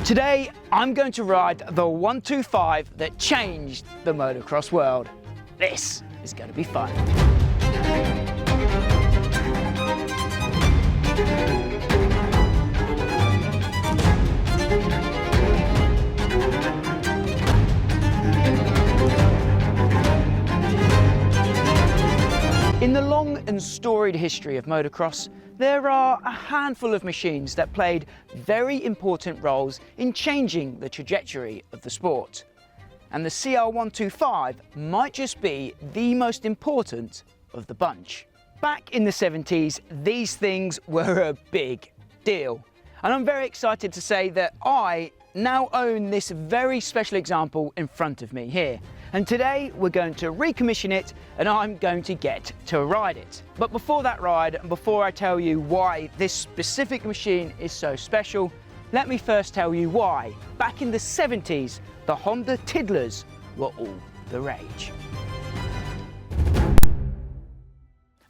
Today, I'm going to ride the 125 that changed the motocross world. This is going to be fun. In the long and storied history of motocross, there are a handful of machines that played very important roles in changing the trajectory of the sport. And the CR125 might just be the most important of the bunch. Back in the 70s, these things were a big deal. And I'm very excited to say that I now own this very special example in front of me here. And today we're going to recommission it and I'm going to get to ride it. But before that ride, and before I tell you why this specific machine is so special, let me first tell you why, back in the 70s, the Honda Tiddlers were all the rage.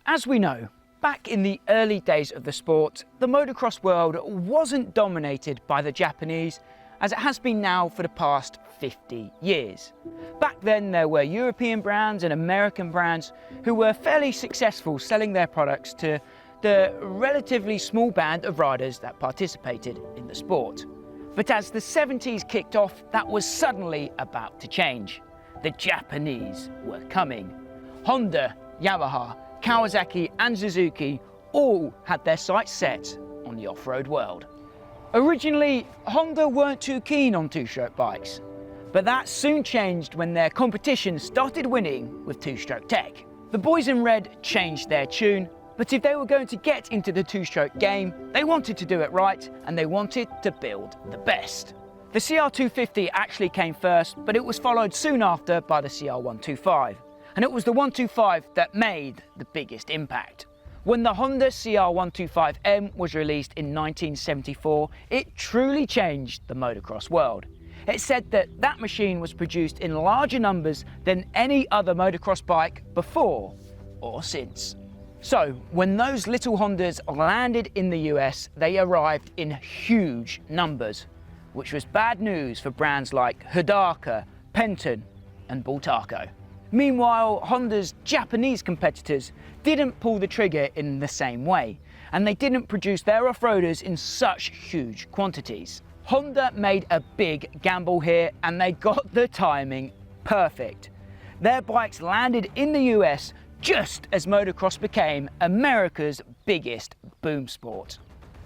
As we know, back in the early days of the sport, the motocross world wasn't dominated by the Japanese, as it has been now for the past 50 years. Back then there were European brands and American brands who were fairly successful selling their products to the relatively small band of riders that participated in the sport. But as the 70s kicked off, that was suddenly about to change. The Japanese were coming. Honda, Yamaha, Kawasaki and Suzuki all had their sights set on the off-road world. Originally, Honda weren't too keen on two-stroke bikes, but that soon changed when their competition started winning with two-stroke tech. The boys in red changed their tune, but if they were going to get into the two-stroke game, they wanted to do it right and they wanted to build the best. The CR250 actually came first, but it was followed soon after by the CR125. And it was the 125 that made the biggest impact. When the Honda CR125M was released in 1974, it truly changed the motocross world. It said that that machine was produced in larger numbers than any other motocross bike before or since. So when those little Hondas landed in the US, they arrived in huge numbers, which was bad news for brands like Hidaka, Penton and Bultaco. Meanwhile, Honda's Japanese competitors didn't pull the trigger in the same way, and they didn't produce their off-roaders in such huge quantities. Honda made a big gamble here, and they got the timing perfect. Their bikes landed in the US just as motocross became America's biggest boom sport.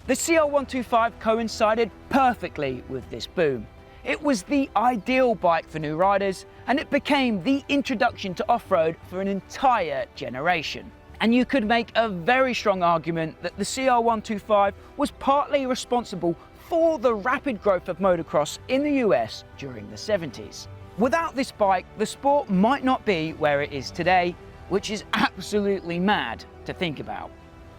The CR125 coincided perfectly with this boom. It was the ideal bike for new riders, and it became the introduction to off-road for an entire generation. And you could make a very strong argument that the CR125 was partly responsible for the rapid growth of motocross in the US during the 70s. Without this bike, the sport might not be where it is today, which is absolutely mad to think about.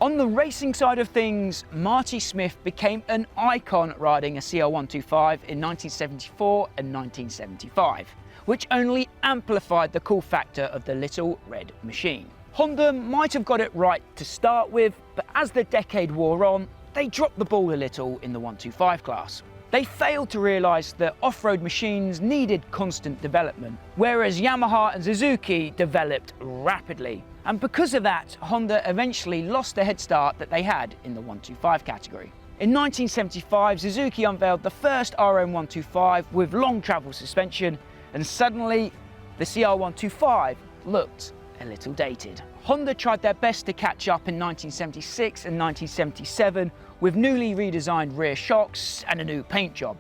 On the racing side of things, Marty Smith became an icon riding a CR125 in 1974 and 1975, which only amplified the cool factor of the little red machine. Honda might have got it right to start with, but as the decade wore on, they dropped the ball a little in the 125 class. They failed to realise that off-road machines needed constant development, whereas Yamaha and Suzuki developed rapidly. And because of that, Honda eventually lost the head start that they had in the 125 category. In 1975, Suzuki unveiled the first RM125 with long travel suspension, and suddenly the CR125 looked a little dated. Honda tried their best to catch up in 1976 and 1977 with newly redesigned rear shocks and a new paint job.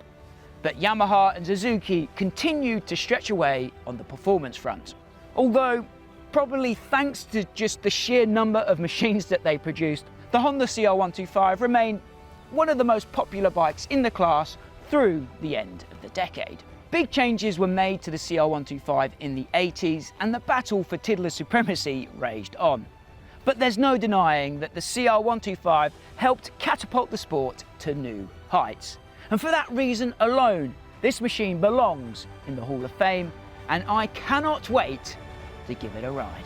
But Yamaha and Suzuki continued to stretch away on the performance front. Although, probably thanks to just the sheer number of machines that they produced, the Honda CR125 remained one of the most popular bikes in the class through the end of the decade. Big changes were made to the CR125 in the 80s, and the battle for Tiddler supremacy raged on. But there's no denying that the CR125 helped catapult the sport to new heights. And for that reason alone, this machine belongs in the Hall of Fame, and I cannot wait to give it a ride.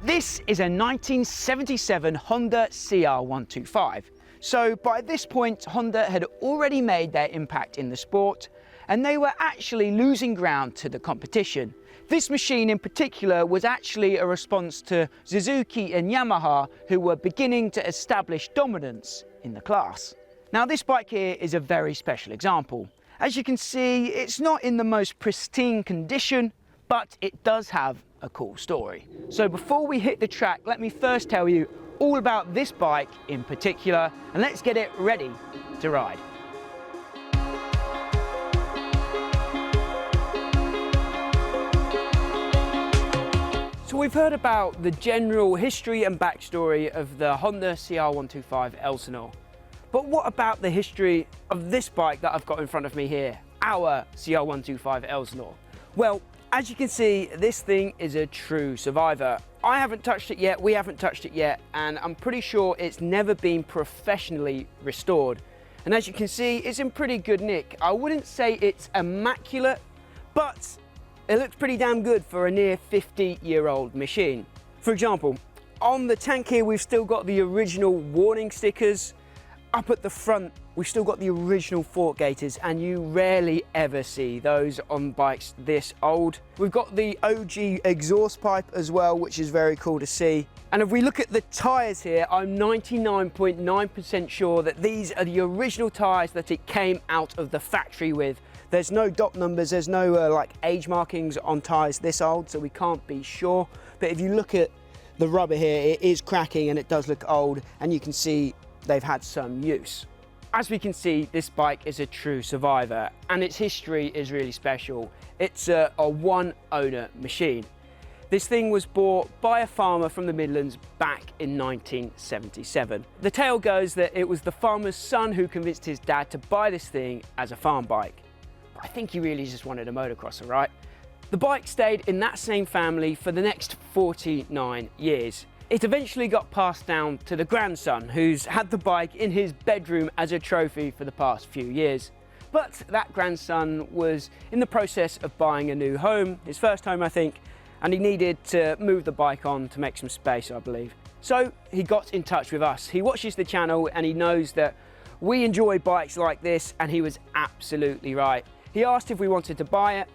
This is a 1977 Honda CR125, So by this point, Honda had already made their impact in the sport, and they were actually losing ground to the competition. This machine in particular was actually a response to Suzuki and Yamaha, who were beginning to establish dominance in the class. Now this bike here is a very special example. As you can see, it's not in the most pristine condition, but it does have a cool story. So before we hit the track, let me first tell you all about this bike in particular, and let's get it ready to ride. So we've heard about the general history and backstory of the Honda CR125 Elsinore. But what about the history of this bike that I've got in front of me here, our CR125 Elsinore? Well, as you can see, this thing is a true survivor. I haven't touched it yet, we haven't touched it yet, and I'm pretty sure it's never been professionally restored. And as you can see, it's in pretty good nick. I wouldn't say it's immaculate, but it looks pretty damn good for a near 50-year-old machine. For example, on the tank here, we've still got the original warning stickers. Up at the front, we've still got the original fork gaiters, and you rarely ever see those on bikes this old. We've got the OG exhaust pipe as well, which is very cool to see. And if we look at the tyres here, I'm 99.9% sure that these are the original tyres that it came out of the factory with. There's no dot numbers, there's no like age markings on tyres this old, so we can't be sure. But if you look at the rubber here, it is cracking and it does look old, and you can see they've had some use. As we can see, this bike is a true survivor, and its history is really special. It's a one-owner machine. This thing was bought by a farmer from the Midlands back in 1977. The tale goes that it was the farmer's son who convinced his dad to buy this thing as a farm bike. I think he really just wanted a motocrosser, right? The bike stayed in that same family for the next 49 years. It eventually got passed down to the grandson, who's had the bike in his bedroom as a trophy for the past few years. But that grandson was in the process of buying a new home, his first home I think, and he needed to move the bike on to make some space, I believe. So he got in touch with us. He watches the channel and he knows that we enjoy bikes like this, and he was absolutely right. He asked if we wanted to buy it,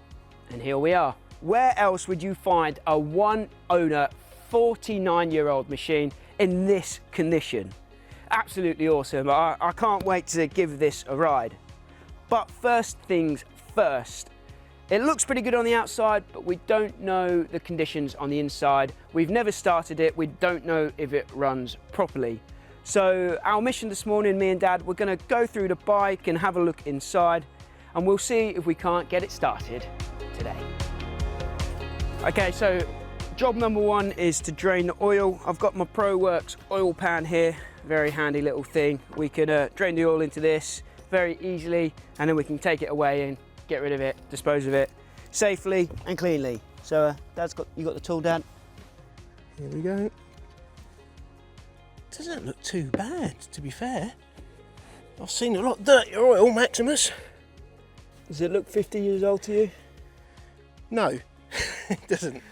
and here we are. Where else would you find a one-owner 49-year-old machine in this condition? Absolutely awesome. I can't wait to give this a ride. But first things first, it looks pretty good on the outside, but we don't know the conditions on the inside. We've never started it, we don't know if it runs properly. So our mission this morning, me and Dad, we're going to go through the bike and have a look inside, and we'll see if we can't get it started today. Okay, so job number one is to drain the oil. I've got my ProWorks oil pan here, very handy little thing. We can drain the oil into this very easily, and then we can take it away and get rid of it, dispose of it safely and cleanly. So you got the tool, Dad? Here we go. Doesn't look too bad, to be fair. I've seen a lot dirtier oil, Maximus. Does it look 50 years old to you? No, it doesn't.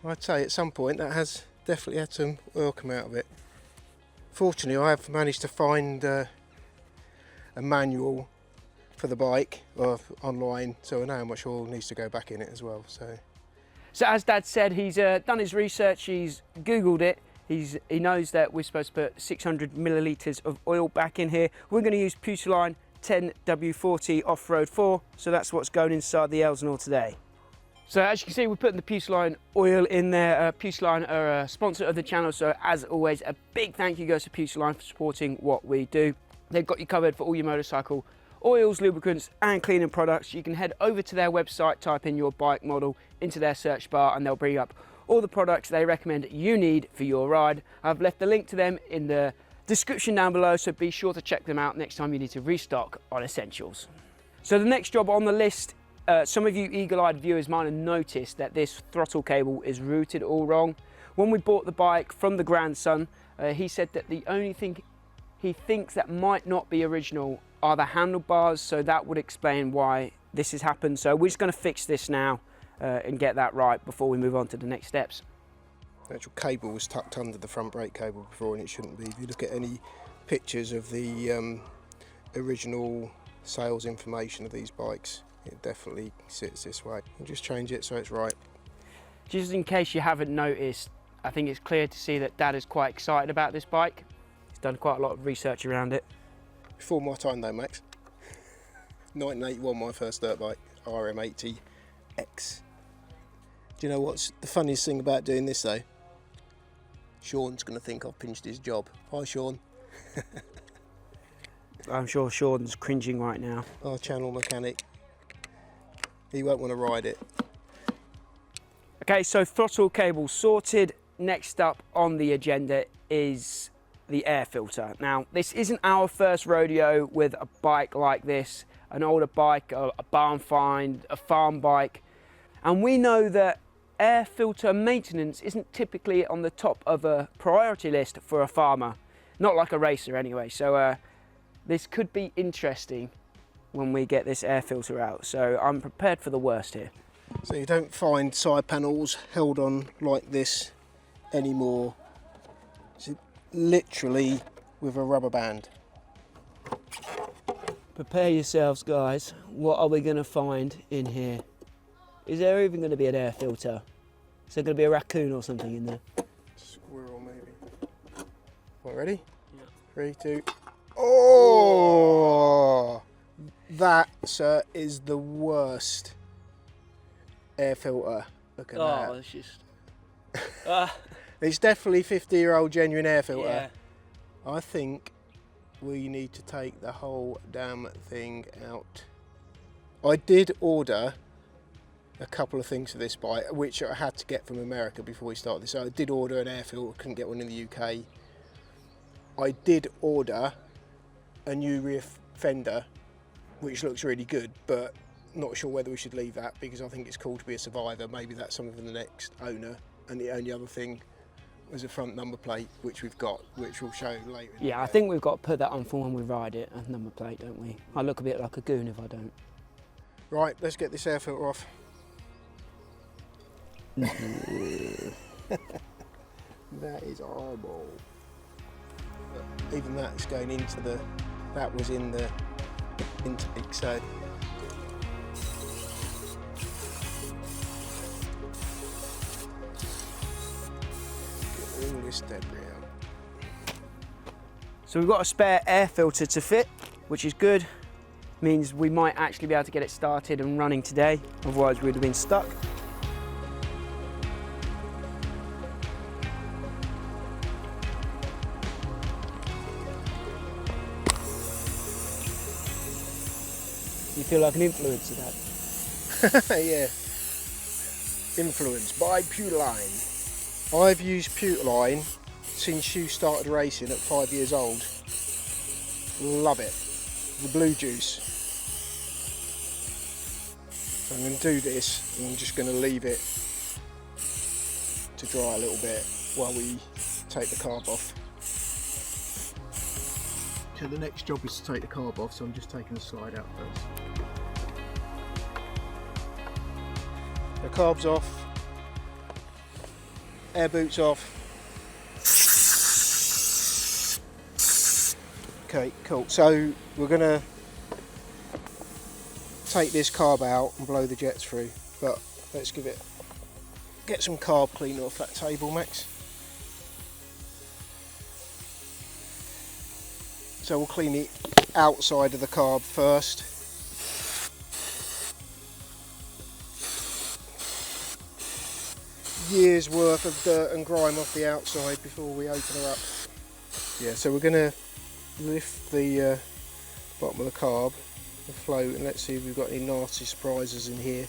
I'd say at some point that has definitely had some oil come out of it. Fortunately, I have managed to find a manual for the bike online, so I know how much oil needs to go back in it as well. So as Dad said, he's done his research, he's Googled it. He knows that we're supposed to put 600 millilitres of oil back in here. We're going to use Puceline 10W40 Off-Road 4, so that's what's going inside the Elsinore today. So as you can see, we're putting the Puceline oil in there. Puceline are a sponsor of the channel, so as always, a big thank you goes to Puceline for supporting what we do. They've got you covered for all your motorcycle oils, lubricants and cleaning products. You can head over to their website, type in your bike model into their search bar, and they'll bring up all the products they recommend you need for your ride. I've left the link to them in the description down below, so be sure to check them out next time you need to restock on essentials. So the next job on the list, some of you eagle-eyed viewers might have noticed that this throttle cable is routed all wrong. When we bought the bike from the grandson, he said that the only thing he thinks that might not be original are the handlebars, so that would explain why this has happened. So we're just going to fix this now and get that right before we move on to the next steps. The actual cable was tucked under the front brake cable before, and it shouldn't be. If you look at any pictures of the original sales information of these bikes, it definitely sits this way. I'll just change it so it's right. Just in case you haven't noticed, I think it's clear to see that Dad is quite excited about this bike. He's done quite a lot of research around it. Before my time though, Max. 1981, my first dirt bike, RM80X. Do you know what's the funniest thing about doing this though? Sean's going to think I've pinched his job. Hi Sean. I'm sure Sean's cringing right now. Our channel mechanic. He won't want to ride it. Okay, so throttle cable sorted. Next up on the agenda is the air filter. Now, this isn't our first rodeo with a bike like this, an older bike, a barn find, a farm bike. And we know that air filter maintenance isn't typically on the top of a priority list for a farmer. Not like a racer anyway. So this could be interesting when we get this air filter out. So I'm prepared for the worst here. So you don't find side panels held on like this anymore. It's literally with a rubber band. Prepare yourselves, guys. What are we going to find in here? Is there even going to be an air filter? Is there going to be a raccoon or something in there? Squirrel maybe. Right, ready? Yeah. 3, 2. Oh! That, sir, is the worst air filter. Look at that. It's just... It's definitely 50-year-old genuine air filter. yeah. I think we need to take the whole damn thing out. I did order a couple of things for this bike, which I had to get from America before we started this. So I did order an air filter, couldn't get one in the UK. I did order a new rear fender, which looks really good, but not sure whether we should leave that because I think it's cool to be a survivor. Maybe that's something for the next owner. And the only other thing was a front number plate, which we've got, which we'll show later. Yeah, I think we've got to put that on for when we ride it, a number plate, don't we? I look a bit like a goon if I don't. Right, let's get this air filter off. That is horrible. But even that's going into the, that was in the intake, so. Get all this debris out. So we've got a spare air filter to fit, which is good. Means we might actually be able to get it started and running today, otherwise we'd have been stuck. You feel like an influencer, Dad? Yeah. Influenced by Pewterline. I've used Pewterline since you started racing at 5 years old. Love it. The blue juice. So I'm going to do this and I'm just going to leave it to dry a little bit while we take the carb off. So the next job is to take the carb off, so I'm just taking the slide out first. The carb's off, air boots off. Okay, cool. So we're gonna take this carb out and blow the jets through, but let's get some carb cleaner off that table, Max. So we'll clean the outside of the carb first. Years worth of dirt and grime off the outside before we open her up. Yeah, so we're gonna lift the bottom of the carb, the float, and let's see if we've got any nasty surprises in here.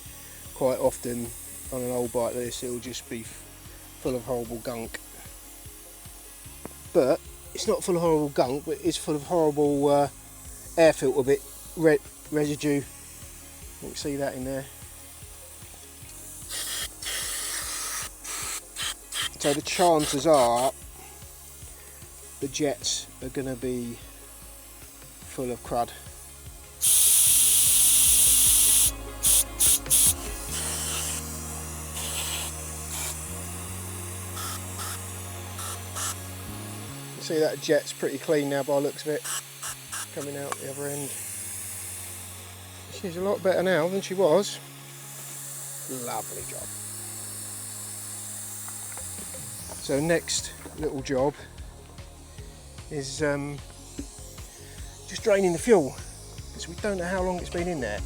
Quite often on an old bike like this it'll just be full of horrible gunk. But it's not full of horrible gunk, but it's full of horrible air filter bit residue. You can see that in there. So the chances are the jets are going to be full of crud. See that jet's pretty clean now by the looks of it, coming out the other end. She's a lot better now than she was. Lovely job. So next little job is just draining the fuel, because we don't know how long it's been in there.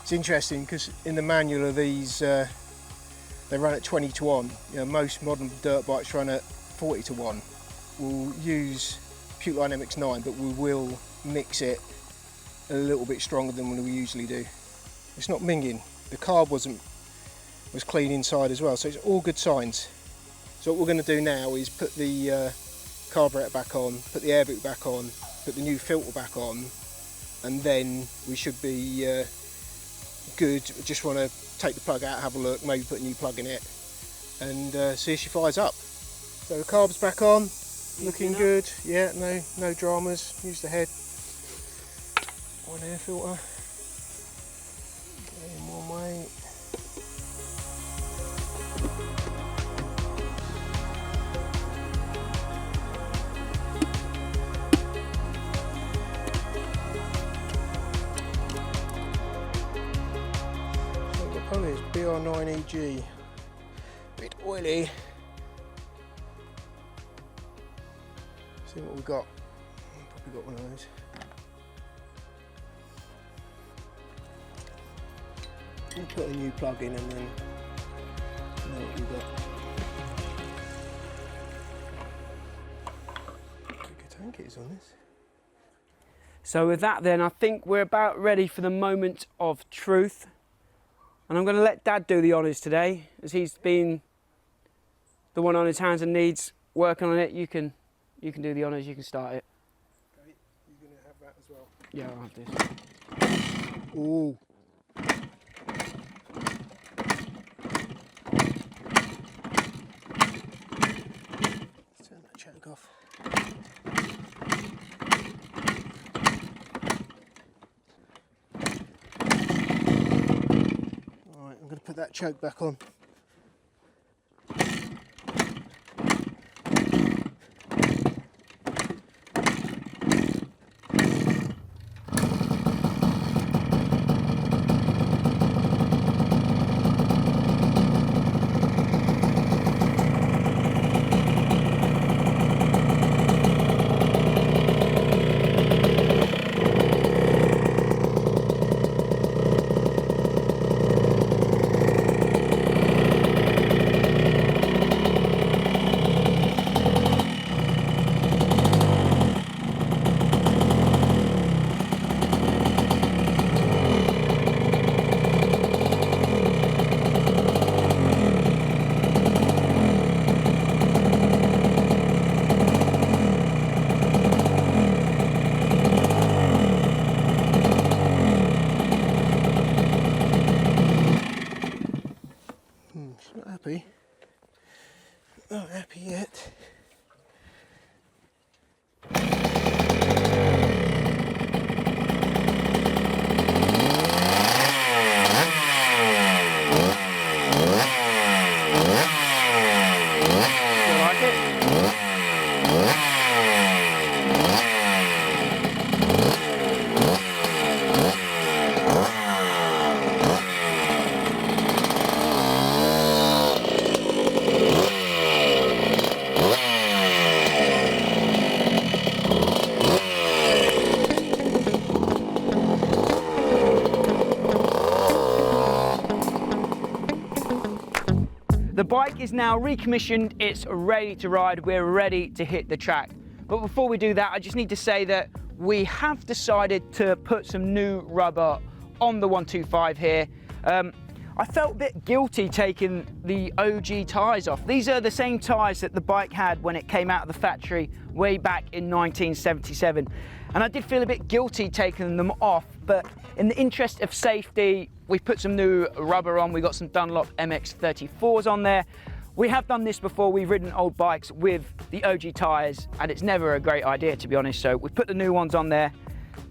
It's interesting because in the manual of these they run at 20 to 1. You know, most modern dirt bikes run at 40 to 1. We'll use Puke Line MX9, but we will mix it a little bit stronger than we usually do. It's not minging. The carb was clean inside as well, so it's all good signs. So what we're going to do now is put the carburetor back on, put the air boot back on, put the new filter back on, and then we should be good. Just want to take the plug out, have a look, maybe put a new plug in it, and see if she fires up. So the carb's back on, looking good. Yeah, no dramas. Use the head, one air filter, in one way. Oh, it's BR9EG, bit oily. See what we've got. Probably got one of those. We'll put a new plug in and then know what we've got. Big tank it is on this. So with that then, I think we're about ready for the moment of truth. And I'm going to let Dad do the honours today, as he's been the one on his hands and knees working on it. You can do the honours, you can start it. Okay, you're going to have that as well. Yeah, I'll have this. Ooh. Let's turn that choke off. Alright, I'm going to put that choke back on. She's not happy. Not happy yet. The bike is now recommissioned, it's ready to ride, we're ready to hit the track. But before we do that, I just need to say that we have decided to put some new rubber on the 125 here. I felt a bit guilty taking the OG tyres off. These are the same tyres that the bike had when it came out of the factory way back in 1977. And I did feel a bit guilty taking them off, but in the interest of safety, we put some new rubber on. We got some Dunlop MX34s on there. We have done this before. We've ridden old bikes with the OG tyres, and it's never a great idea, to be honest. So we put the new ones on there.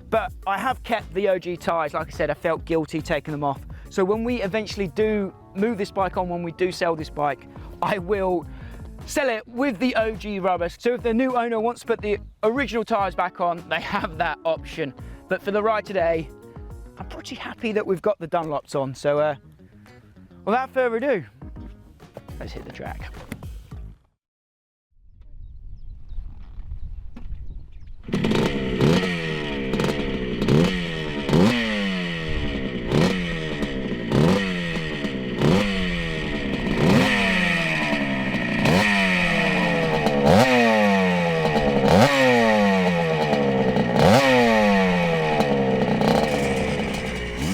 But I have kept the OG tyres. Like I said, I felt guilty taking them off. So when we eventually do move this bike on, when we do sell this bike, I will sell it with the OG rubber. So if the new owner wants to put the original tyres back on, they have that option. But for the ride today, I'm pretty happy that we've got the Dunlops on. So without further ado, let's hit the track.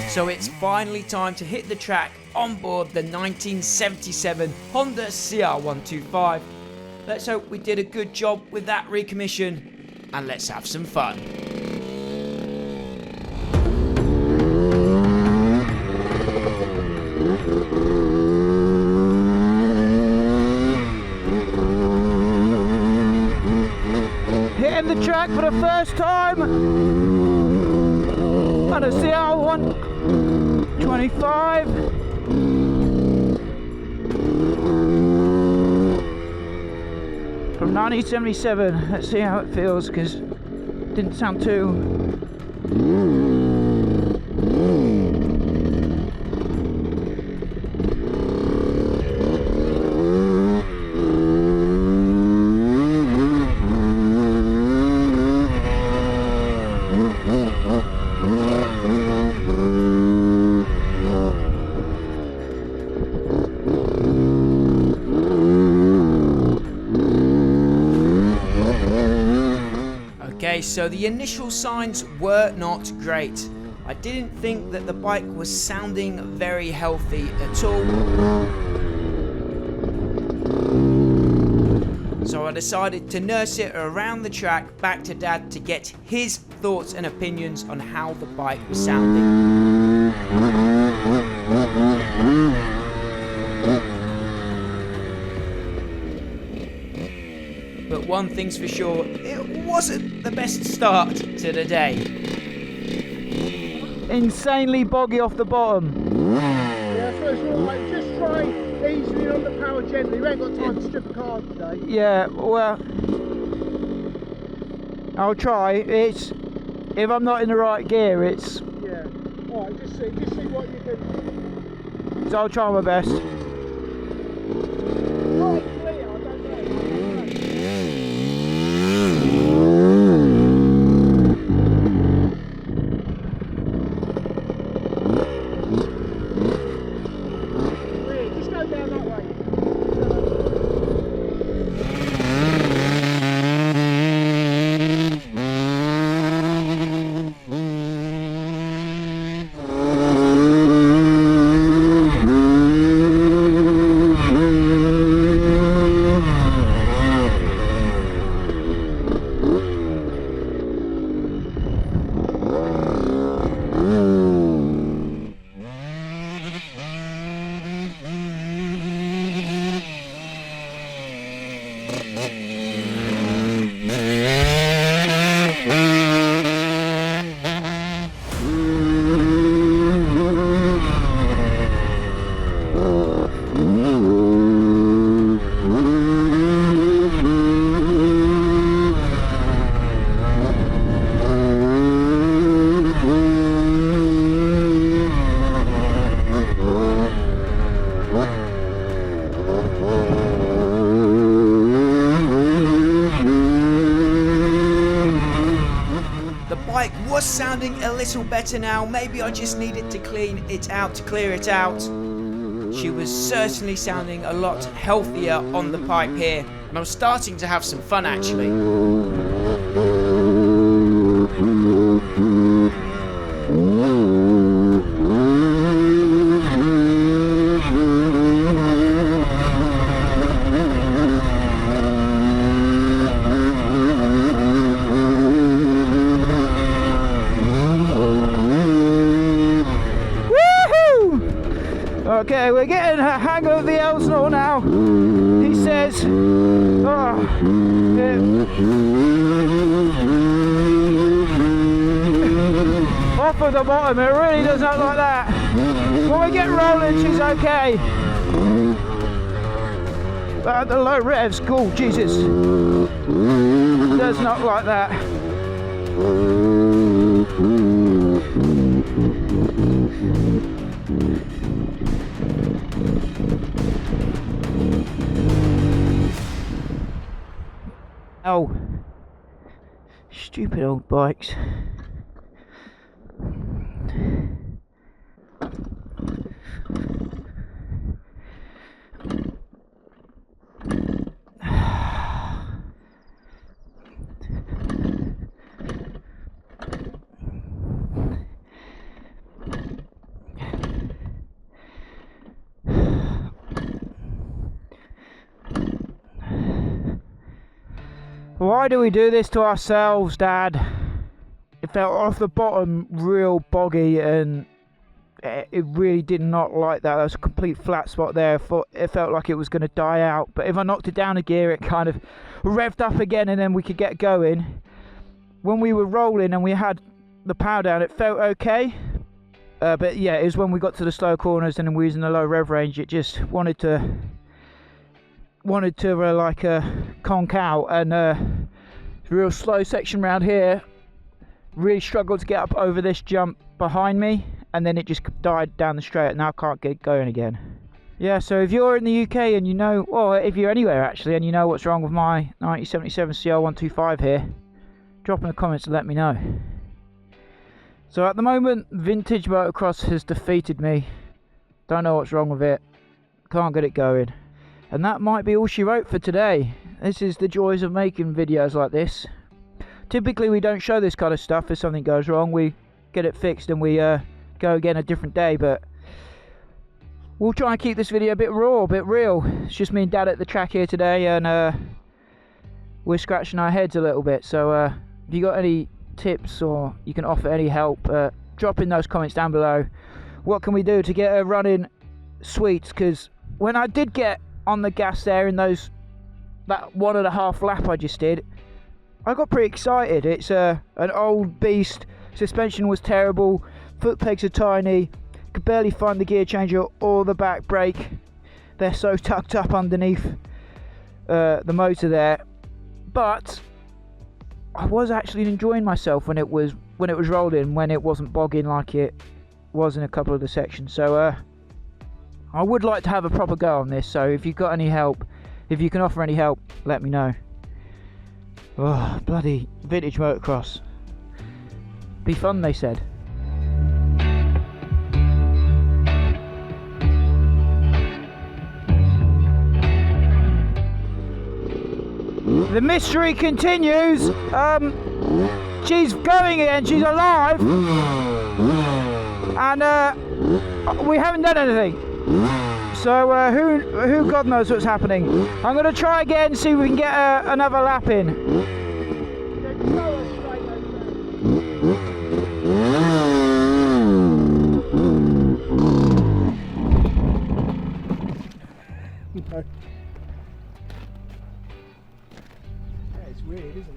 So it's finally time to hit the track on board the 1977 Honda CR125. Let's hope we did a good job with that recommission, and let's have some fun. Hitting the track for the first time on a CR125. From 1977. Let's see how it feels, because it didn't sound too... Okay, so the initial signs were not great. I didn't think that the bike was sounding very healthy at all. So I decided to nurse it around the track back to Dad to get his thoughts and opinions on how the bike was sounding. But one thing's for sure, it wasn't the best start to the day. Insanely boggy off the bottom. Yeah, that's what it's all right. Just try easily on the power gently. We ain't got time to strip a car today. Yeah, well, I'll try. It's, if I'm not in the right gear, it's... Yeah. Alright, just see what you can... So I'll try my best. Right, clear, I don't know. Just go down that way. Was sounding a little better now. Maybe I just needed to clean it out to clear it out. She was certainly sounding a lot healthier on the pipe here, and I was starting to have some fun actually. Okay, we're getting a hang of the Elsnor now. He says, off of the bottom. It really does not like that. When we get rolling, she's okay. But at the low revs, cool, Jesus. Does not like that. Oh, stupid old bikes. Why do we do this to ourselves, Dad? It felt off the bottom real boggy, and it really did not like that. There was a complete flat spot there. It felt like it was going to die out, but if I knocked it down a gear, it kind of revved up again, and then we could get going. When we were rolling and we had the power down, it felt okay. But yeah, it was when we got to the slow corners and then we were using the low rev range, it just wanted to like conk out, and real slow section around here. Really struggled to get up over this jump behind me, and then it just died down the straight, and now I can't get going again. Yeah, so if you're in the UK and you know, or if you're anywhere actually, and you know what's wrong with my 1977 CR125 here, drop in the comments and let me know. So at the moment, vintage motocross has defeated me. Don't know what's wrong with it. Can't get it going. And that might be all she wrote for today. This is the joys of making videos like this. Typically we don't show this kind of stuff. If something goes wrong, we get it fixed and we go again a different day. But we'll try and keep this video a bit raw, a bit real. It's just me and Dad at the track here today, and we're scratching our heads a little bit. So if you got any tips or you can offer any help, drop in those comments down below. What can we do to get her running sweet? Because when I did get on the gas there in that 1.5 lap I just did, I got pretty excited. It's an old beast. Suspension was terrible, foot pegs are tiny, could barely find the gear changer or the back brake. They're so tucked up underneath the motor there. But I was actually enjoying myself when it was rolling, when it wasn't bogging like it was in a couple of the sections. So I would like to have a proper go on this, so if you've got any help, if you can offer any help, let me know. Oh, bloody vintage motocross. Be fun, they said. The mystery continues. She's going again, she's alive. And we haven't done anything. So who God knows what's happening. I'm going to try again, see if we can get another lap in. Yeah, it's weird, isn't it?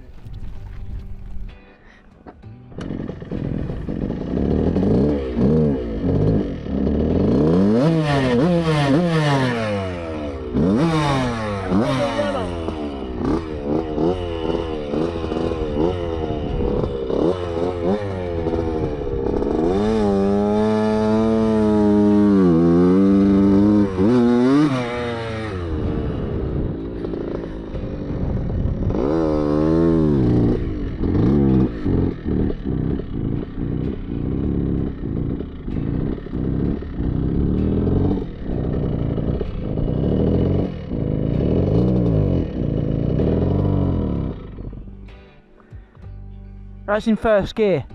That's in first gear.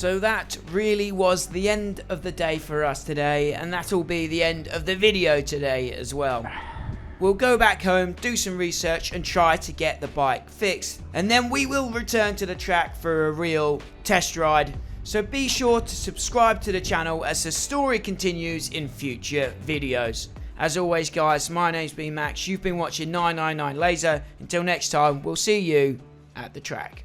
So that really was the end of the day for us today, and that'll be the end of the video today as well. We'll go back home, do some research and try to get the bike fixed, and then we will return to the track for a real test ride. So be sure to subscribe to the channel as the story continues in future videos. As always guys, my name's been Max, you've been watching 999 Laser. Until next time, we'll see you at the track.